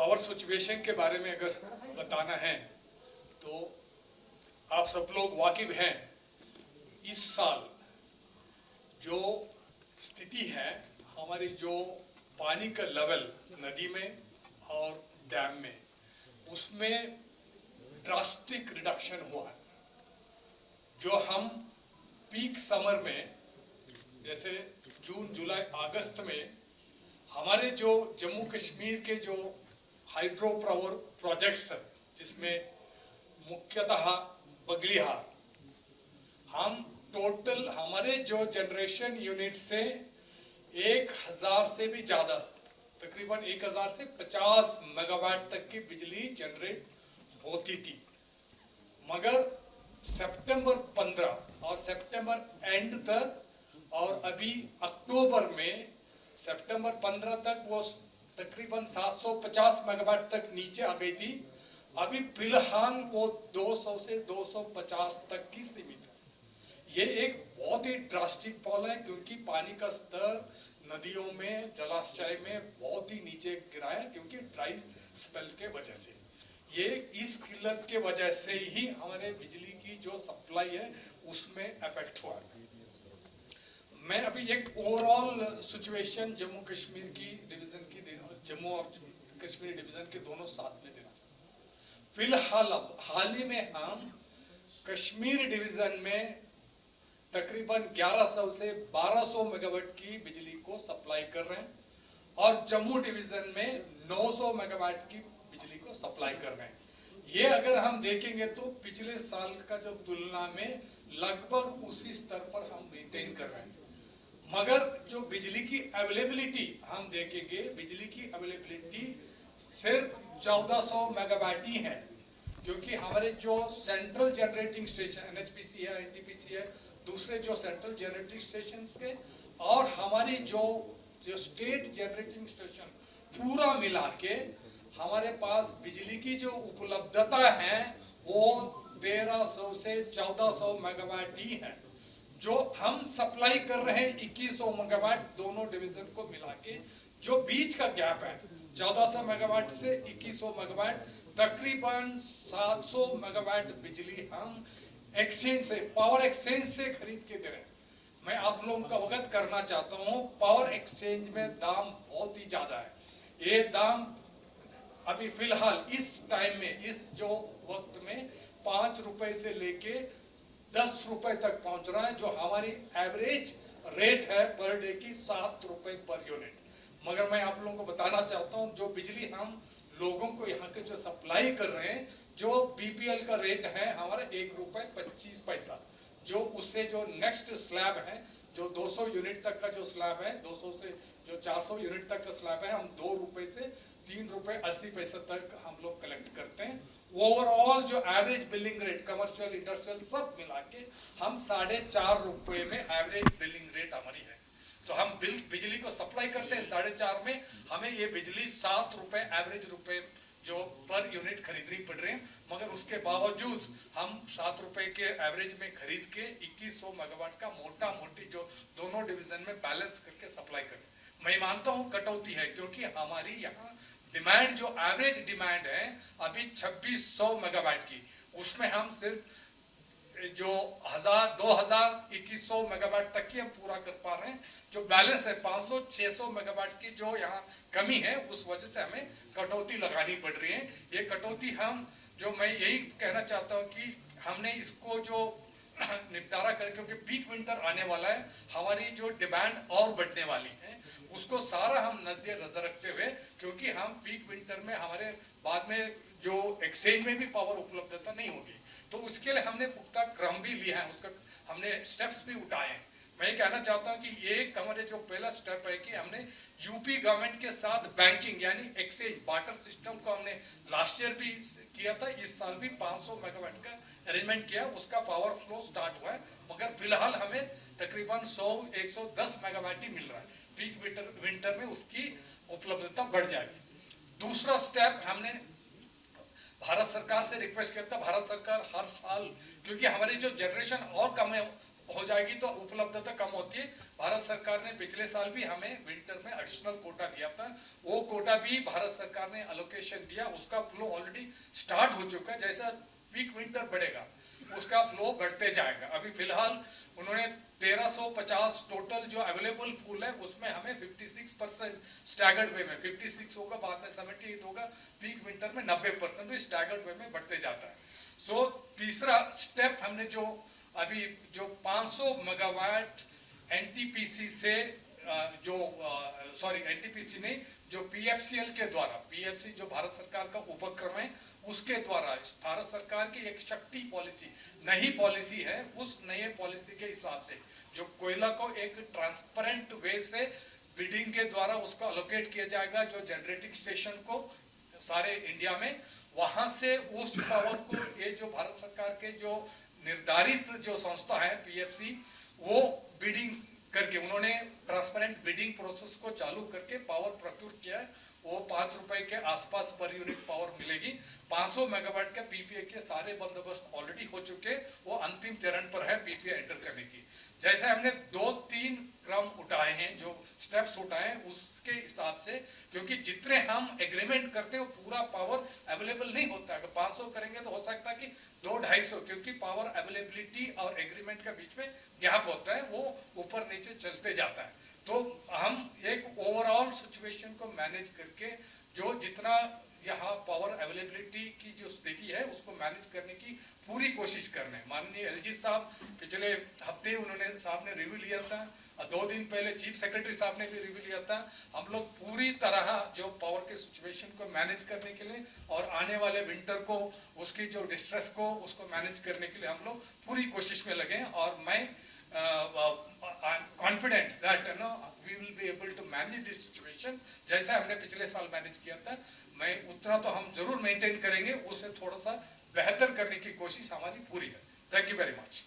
Power situation के बारे में अगर बताना है तो आप सब लोग वाकिफ हैं, इस साल जो स्थिति है, हमारी जो पानी का लेवल नदी में और डैम में, उसमें ड्रास्टिक रिडक्शन हुआ है। जो हम पीक समर में, जैसे जून जुलाई अगस्त में, हमारे जो जम्मू कश्मीर के जो हाइड्रो पावर प्रोजेक्ट्स हैं, जिसमें मुख्यतः बगलिहार, हम टोटल हमारे जो जनरेशन यूनिट से 1000 से भी ज्यादा, तकरीबन 1000 से 50 मेगावाट तक की बिजली जनरेट होती थी। मगर सितंबर 15 और सितंबर एंड तक और अभी अक्टूबर में, सितंबर 15 तक वो तकरीबन 750 मेगावाट तक नीचे आ गई थी। अभी फिलहाल वो 200 से 250 तक की सीमित है। ये एक बहुत ही ड्रास्टिक फॉल है, क्योंकि पानी का स्तर नदियों में, जलाशय में बहुत ही नीचे गिरा है, क्योंकि ड्राई स्पेल के वजह से। ये इस किल्लत के वजह से ही हमारे बिजली की जो सप्लाई है उसमें इफेक्ट हुआ है। मैं अभी एक ओवरऑल सिचुएशन जम्मू कश्मीर की डिवीजन की जम्मू और कश्मीर डिवीजन के दोनों साथ में देना। फिलहाल अब हाल ही में हम कश्मीर डिवीजन में तकरीबन 1100 से 1200 मेगावाट की बिजली को सप्लाई कर रहे हैं, और जम्मू डिवीजन में 900 मेगावाट की बिजली को सप्लाई कर रहे हैं। ये अगर हम देखेंगे तो पिछले साल का जो तुलना में लगभग उसी स्तर पर हम मेंटेन कर रहे हैं। मगर जो बिजली की अवेलेबिलिटी हम देखेंगे, बिजली की अवेलेबिलिटी सिर्फ 1400 मेगावाट ही है, क्योंकि हमारे जो सेंट्रल जनरेटिंग स्टेशन एनएचपीसी है, एनटीपीसी है, दूसरे जो सेंट्रल जनरेटिंग स्टेशन के, और हमारी जो स्टेट जनरेटिंग स्टेशन पूरा मिला के हमारे पास बिजली की जो उपलब्धता है वो 1300 से 1400 मेगावाट ही है। जो हम सप्लाई कर रहे हैं 2100 मेगावाट दोनों डिवीजन को मिला के, जो बीच का गैप है 1400 मेगावाट से 2100 मेगावाट, तकरीबन 700 मेगावाट बिजली हम एक्सचेंज से, पावर एक्सचेंज से खरीद के दे रहे हैं। मैं आप लोगों का अवगत करना चाहता हूं, पावर एक्सचेंज में दाम बहुत ही ज्यादा है। ये दाम अभी फिलहाल इस टाइम में, इस जो वक्त में 5 रुपए से लेके 10 रुपए तक पहुंच रहा है, जो हमारी एवरेज रेट है पर डे की 7 रुपए पर यूनिट। मगर मैं आप लोगों को बताना चाहता हूं, जो बिजली हम लोगों को यहाँ के जो सप्लाई कर रहे हैं, जो बीपीएल का रेट है हमारा 1 रुपए 25 पैसा, जो उससे जो नेक्स्ट स्लैब है, जो 200 यूनिट तक का जो स्लैब है, 200 से जो 400 यूनिट तक का स्लैब है, हम 2 रुपए से 3 रुपए 80 पैसा तक हम लोग कलेक्ट करते हैं। ओवरऑल जो average billing rate, commercial industrial सब मिला के हम 4.5 रुपए में एवरेज बिलिंग रेट हमारी है। तो हम बिजली को सप्लाई करते हैं 4.5 में, हमें ये बिजली 7 रुपए एवरेज रुपए जो पर यूनिट खरीदनी पड़ रही है। मगर उसके बावजूद हम 7 रुपए के एवरेज में खरीद के 2100 मेगावाट का मोटा मोटी जो दोनों डिवीजन में बैलेंस करके सप्लाई करें। मैं मानता हूं कटौती है, क्योंकि हमारी यहाँ डिमांड जो एवरेज डिमांड है अभी 2600 मेगावाट की, उसमें हम सिर्फ जो 2100 मेगावाट तक की हम पूरा कर पा रहे हैं। जो बैलेंस है 500-600 मेगावाट की जो यहाँ कमी है, उस वजह से हमें कटौती लगानी पड़ रही है। ये कटौती हम, जो मैं यही कहना चाहता हूँ कि हमने इसको जो निपटारा कर, क्योंकि पीक विंटर आने वाला है, हमारी जो डिमांड और बढ़ने वाली है, उसको सारा हम नजर रखते हुए, क्योंकि हम पीक विंटर में हमारे बाद में जो एक्सचेंज में भी पावर उपलब्धता नहीं होगी, तो उसके लिए हमने पुख्ता क्रम भी लिया है, उसका हमने स्टेप्स भी उठाए हैं। मैं ये कहना चाहता हूँ कि ये हमारे जो पहला स्टेप है कि हमने यूपी गवर्नमेंट के साथ बैंकिंग यानी एक्सचेंज बार्टर सिस्टम को हमने लास्ट ईयर भी किया था, इस साल भी 500 मेगावाट का अरेंजमेंट किया, उसका पावर फ्लो स्टार्ट हुआ है। मगर फिलहाल हमें तकरीबन 100-110 मेगावाट ही मिल रहा है। पीक विंटर में उसकी उपलब्धता बढ़ जाएगी। दूसरा स्टेप हमने भारत सरकार से रिक्वेस्ट करता, भारत सरकार हर साल, क्योंकि हमारी जो जनरेशन और कम है हो जाएगी तो उपलब्धता कम होती है। भारत सरकार ने पिछले साल भी हमें विंटर में एडिशनल कोटा दिया था, वो कोटा भी भारत सरकार ने एलोकेशन दिया, उसका फ्लो ऑलरेडी स्टार्ट हो चुका है। जैसा पीक विंटर बढ़ेगा उसका फ्लो बढ़ते जाएगा। अभी फिलहाल उन्होंने 1350 टोटल जो अवेलेबल फूल है उसमें हमें 56% स्टैगर्ड वे में 56 होगा, बाद में 78 होगा, पीक विंटर में 90% स्टैगर्ड वे में बढ़ते जाता है। सो तीसरा स्टेप हमने जो अभी जो 500 मेगावाट एनटीपीसी से एनटीपीसी नहीं, जो पीएफसीएल के द्वारा, पीएफसी जो भारत सरकार का उपक्रम है उसके द्वारा भारत सरकार की एक शक्ति पॉलिसी, नई पॉलिसी है, उस नए पॉलिसी के हिसाब से जो कोयला को एक ट्रांसपेरेंट वे से बिडिंग के द्वारा उसको अलोकेट किया जाएगा, जो जनरेटिंग स्टेशन को सारे इंडिया में, वहां से उस पावर को ये जो भारत सरकार के जो निर्धारित जो संस्था है पीएफसी, वो बिडिंग करके उन्होंने ट्रांसपेरेंट बिडिंग प्रोसेस को चालू करके पावर प्रोक्यूर किया है। वो 5 रुपए के आसपास पर यूनिट पावर मिलेगी। 500 मेगावाट के पीपीए के सारे बंदोबस्त ऑलरेडी हो चुके, वो अंतिम चरण पर है पीपीए एंटर करने की। जैसे हमने 2-3 क्रम उठाए हैं, जो स्टेप्स उठाए हैं उसके हिसाब से, क्योंकि जितने हम एग्रीमेंट करते हैं वो पूरा पावर अवेलेबल नहीं होता है। अगर 500 करेंगे तो हो सकता है कि 200-250, क्योंकि पावर अवेलेबिलिटी और एग्रीमेंट के बीच में गैप होता है, वो ऊपर नीचे चलते जाता है। तो हम एक ओवरऑल सिचुएशन को मैनेज करके जो जितना यहाँ पावर अवेलेबिलिटी की जो स्थिति है उसको मैनेज करने की पूरी कोशिश कर रहे हैं। माननीय एलजी साहब पिछले हफ्ते उन्होंने साहब ने रिव्यू लिया था, और 2 दिन पहले चीफ सेक्रेटरी साहब ने भी रिव्यू लिया था। हम लोग पूरी तरह जो पावर के सिचुएशन को मैनेज करने के लिए और आने वाले विंटर को उसकी जो डिस्ट्रेस को उसको मैनेज करने के लिए हम लोग पूरी कोशिश में लगे हैं। और मैं confident that we will be able to manage this situation जैसा हमने पिछले साल मैनेज किया था। मैं उतना तो हम जरूर मेंटेन करेंगे, उसे थोड़ा सा बेहतर करने की कोशिश हमारी पूरी है। Thank you very much.